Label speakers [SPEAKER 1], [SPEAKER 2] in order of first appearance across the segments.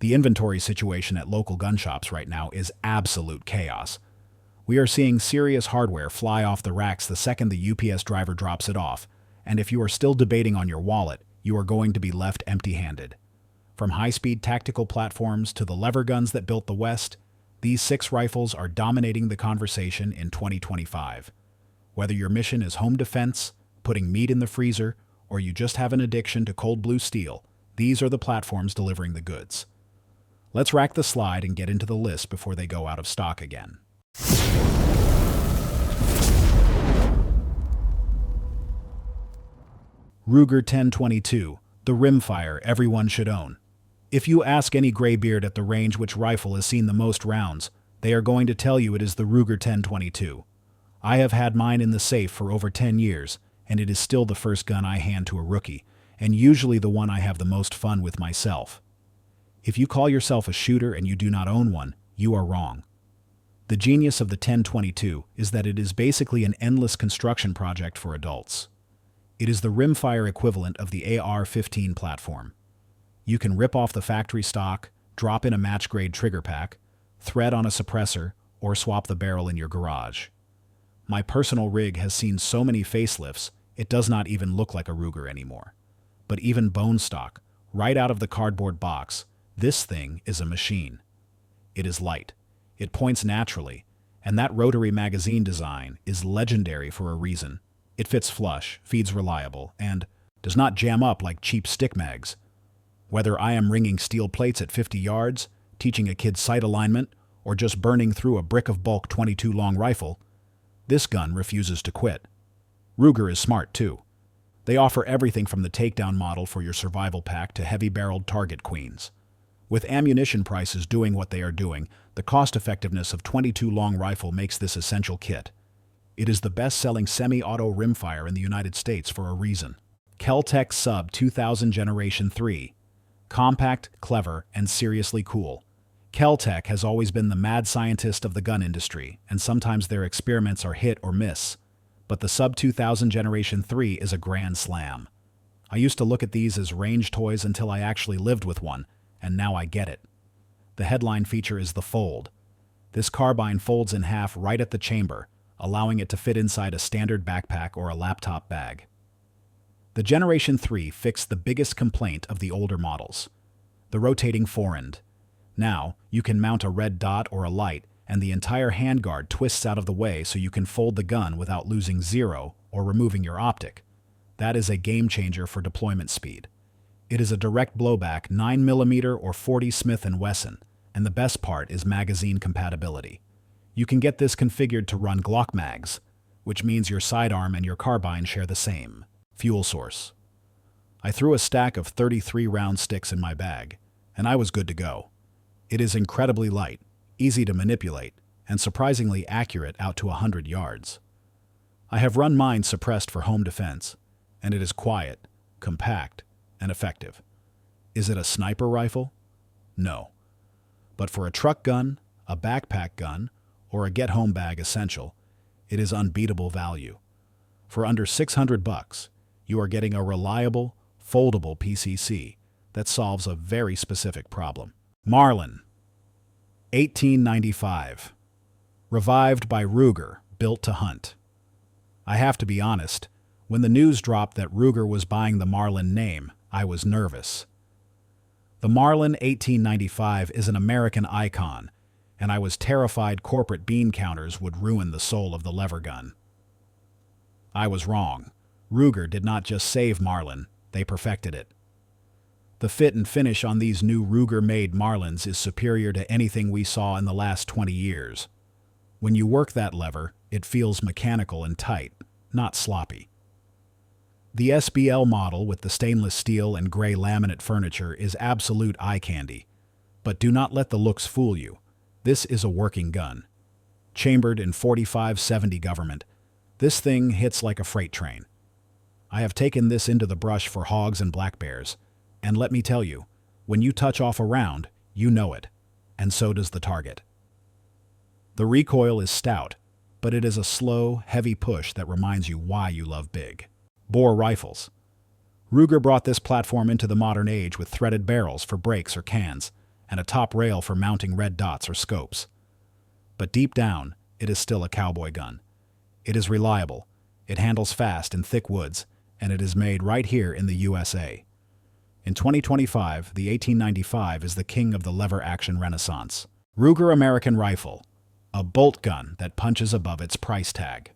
[SPEAKER 1] The inventory situation at local gun shops right now is absolute chaos. We are seeing serious hardware fly off the racks the second the UPS driver drops it off, and if you are still debating on your wallet, you are going to be left empty-handed. From high-speed tactical platforms to the lever guns that built the West, these 6 rifles are dominating the conversation in 2025. Whether your mission is home defense, putting meat in the freezer, or you just have an addiction to cold blue steel, these are the platforms delivering the goods. Let's rack the slide and get into the list before they go out of stock again. Ruger 1022, the rimfire everyone should own. If you ask any graybeard at the range which rifle has seen the most rounds, they are going to tell you it is the Ruger 1022. I have had mine in the safe for over 10 years, and it is still the first gun I hand to a rookie, and usually the one I have the most fun with myself. If you call yourself a shooter and you do not own one, you are wrong. The genius of the 1022 is that it is basically an endless construction project for adults. It is the rimfire equivalent of the AR-15 platform. You can rip off the factory stock, drop in a match-grade trigger pack, thread on a suppressor, or swap the barrel in your garage. My personal rig has seen so many facelifts, it does not even look like a Ruger anymore. But even bone stock, right out of the cardboard box, this thing is a machine. It is light. It points naturally, and that rotary magazine design is legendary for a reason. It fits flush, feeds reliable, and does not jam up like cheap stick mags. Whether I am ringing steel plates at 50 yards, teaching a kid sight alignment, or just burning through a brick of bulk 22 long rifle, this gun refuses to quit. Ruger is smart too. They offer everything from the takedown model for your survival pack to heavy-barreled target queens. With ammunition prices doing what they are doing, the cost-effectiveness of 22 long rifle makes this essential kit. It is the best-selling semi-auto rimfire in the United States for a reason. Kel Tec Sub-2000 Generation 3. Compact, clever, and seriously cool. Kel Tec has always been the mad scientist of the gun industry, and sometimes their experiments are hit or miss. But the Sub-2000 Generation 3 is a grand slam. I used to look at these as range toys until I actually lived with one, and now I get it. The headline feature is the fold. This carbine folds in half right at the chamber, allowing it to fit inside a standard backpack or a laptop bag. The Generation 3 fixed the biggest complaint of the older models: the rotating forend. Now, you can mount a red dot or a light, and the entire handguard twists out of the way so you can fold the gun without losing zero or removing your optic. That is a game changer for deployment speed. It is a direct blowback 9mm or 40 Smith & Wesson, and the best part is magazine compatibility. You can get this configured to run Glock mags, which means your sidearm and your carbine share the same fuel source. I threw a stack of 33-round sticks in my bag, and I was good to go. It is incredibly light, easy to manipulate, and surprisingly accurate out to 100 yards. I have run mine suppressed for home defense, and it is quiet, compact, and effective. Is it a sniper rifle? No. But for a truck gun, a backpack gun, or a get-home bag essential, it is unbeatable value. For under $600, you are getting a reliable, foldable PCC that solves a very specific problem. Marlin, 1895. Revived by Ruger, built to hunt. I have to be honest, when the news dropped that Ruger was buying the Marlin name, I was nervous. The Marlin 1895 is an American icon, and I was terrified corporate bean counters would ruin the soul of the lever gun. I was wrong. Ruger did not just save Marlin, they perfected it. The fit and finish on these new Ruger-made Marlins is superior to anything we saw in the last 20 years. When you work that lever, it feels mechanical and tight, not sloppy. The SBL model with the stainless steel and gray laminate furniture is absolute eye candy. But do not let the looks fool you. This is a working gun. Chambered in 45-70 government, this thing hits like a freight train. I have taken this into the brush for hogs and black bears, and let me tell you, when you touch off a round, you know it, and so does the target. The recoil is stout, but it is a slow, heavy push that reminds you why you love big bore rifles. Ruger brought this platform into the modern age with threaded barrels for brakes or cans, and a top rail for mounting red dots or scopes. But deep down, it is still a cowboy gun. It is reliable, it handles fast in thick woods, and it is made right here in the USA. In 2025, the 1895 is the king of the lever-action renaissance. Ruger American Rifle, a bolt gun that punches above its price tag.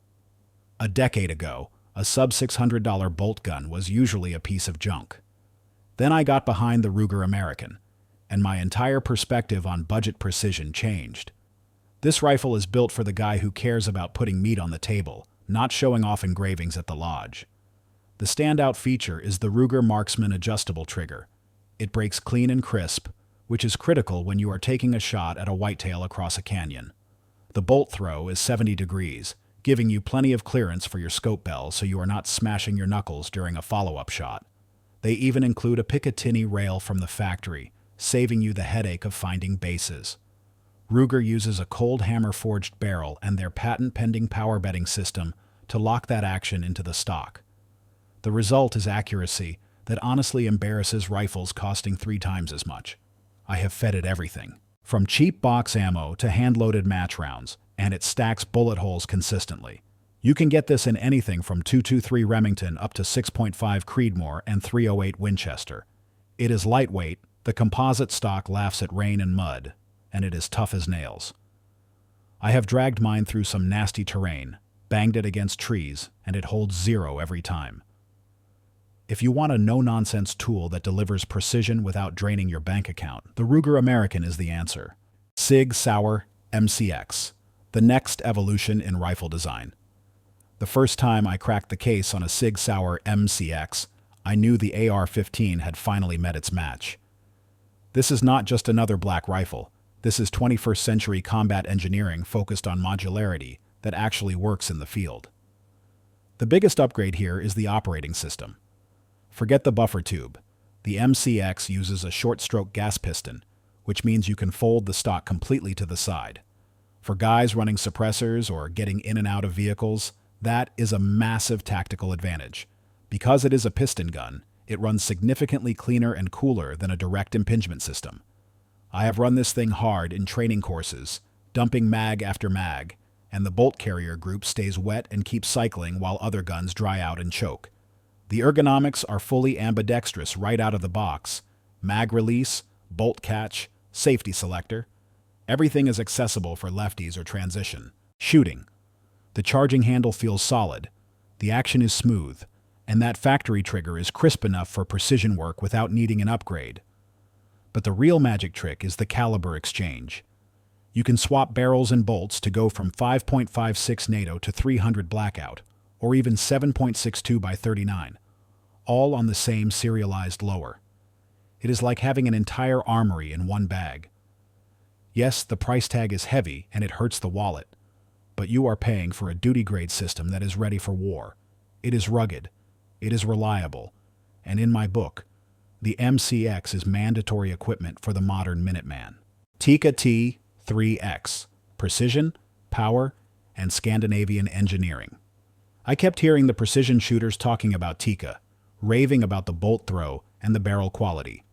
[SPEAKER 1] A decade ago, a sub-$600 bolt gun was usually a piece of junk. Then I got behind the Ruger American, and my entire perspective on budget precision changed. This rifle is built for the guy who cares about putting meat on the table, not showing off engravings at the lodge. The standout feature is the Ruger Marksman adjustable trigger. It breaks clean and crisp, which is critical when you are taking a shot at a whitetail across a canyon. The bolt throw is 70 degrees, giving you plenty of clearance for your scope bell so you are not smashing your knuckles during a follow-up shot. They even include a Picatinny rail from the factory, saving you the headache of finding bases. Ruger uses a cold hammer forged barrel and their patent-pending power bedding system to lock that action into the stock. The result is accuracy that honestly embarrasses rifles costing 3 times as much. I have fed it everything, from cheap box ammo to hand-loaded match rounds, and it stacks bullet holes consistently. You can get this in anything from .223 Remington up to 6.5 Creedmoor and .308 Winchester. It is lightweight, the composite stock laughs at rain and mud, and it is tough as nails. I have dragged mine through some nasty terrain, banged it against trees, and it holds 0 every time. If you want a no-nonsense tool that delivers precision without draining your bank account, the Ruger American is the answer. Sig Sauer MCX, the next evolution in rifle design. The first time I cracked the case on a Sig Sauer MCX, I knew the AR-15 had finally met its match. This is not just another black rifle. This is 21st century combat engineering focused on modularity that actually works in the field. The biggest upgrade here is the operating system. Forget the buffer tube. The MCX uses a short-stroke gas piston, which means you can fold the stock completely to the side. For guys running suppressors or getting in and out of vehicles, that is a massive tactical advantage. Because it is a piston gun, it runs significantly cleaner and cooler than a direct impingement system. I have run this thing hard in training courses, dumping mag after mag, and the bolt carrier group stays wet and keeps cycling while other guns dry out and choke. The ergonomics are fully ambidextrous right out of the box. Mag release, bolt catch, safety selector. Everything is accessible for lefties or transition. Shooting. The charging handle feels solid, the action is smooth, and that factory trigger is crisp enough for precision work without needing an upgrade. But the real magic trick is the caliber exchange. You can swap barrels and bolts to go from 5.56 NATO to 300 blackout, or even 7.62 by 39, all on the same serialized lower. It is like having an entire armory in one bag. Yes, the price tag is heavy and it hurts the wallet, but you are paying for a duty-grade system that is ready for war. It is rugged, it is reliable, and in my book, the MCX is mandatory equipment for the modern Minuteman. Tikka T3x, precision, power, and Scandinavian engineering. I kept hearing the precision shooters talking about Tikka, raving about the bolt throw and the barrel quality.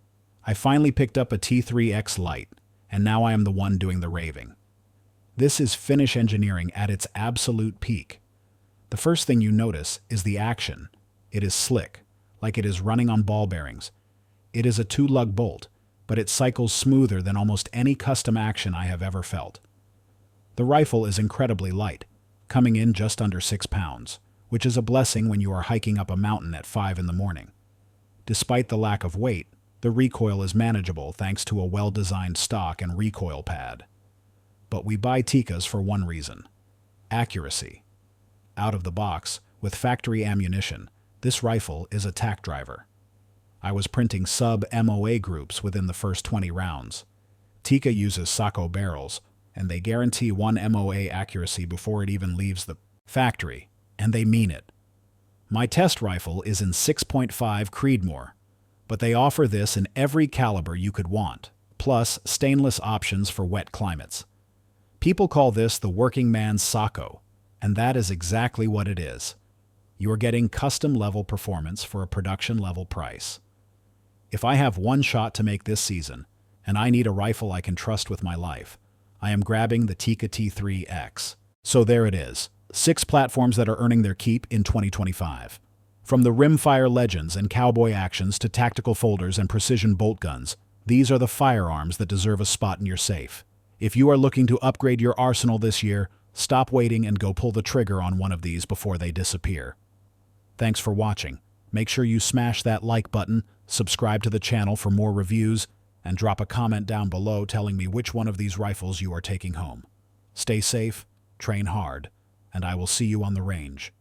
[SPEAKER 1] I finally picked up a T3x Lite, and now I am the one doing the raving. This is Finnish engineering at its absolute peak. The first thing you notice is the action. It is slick, like it is running on ball bearings. It is a 2-lug bolt, but it cycles smoother than almost any custom action I have ever felt. The rifle is incredibly light, coming in just under 6 pounds, which is a blessing when you are hiking up a mountain at 5 in the morning. Despite the lack of weight, the recoil is manageable thanks to a well-designed stock and recoil pad. But we buy Tikkas for one reason: accuracy. Out of the box, with factory ammunition, this rifle is a tack driver. I was printing sub-MOA groups within the first 20 rounds. Tikka uses Sako barrels, and they guarantee 1 MOA accuracy before it even leaves the factory, and they mean it. My test rifle is in 6.5 Creedmoor, but they offer this in every caliber you could want, plus stainless options for wet climates. People call this the working man's Sako, and that is exactly what it is. You are getting custom-level performance for a production-level price. If I have one shot to make this season, and I need a rifle I can trust with my life, I am grabbing the Tikka T3x. So there it is, 6 platforms that are earning their keep in 2025. From the rimfire legends and cowboy actions to tactical folders and precision bolt guns, these are the firearms that deserve a spot in your safe. If you are looking to upgrade your arsenal this year, stop waiting and go pull the trigger on one of these before they disappear. Thanks for watching. Make sure you smash that like button, subscribe to the channel for more reviews, and drop a comment down below telling me which one of these rifles you are taking home. Stay safe, train hard, and I will see you on the range.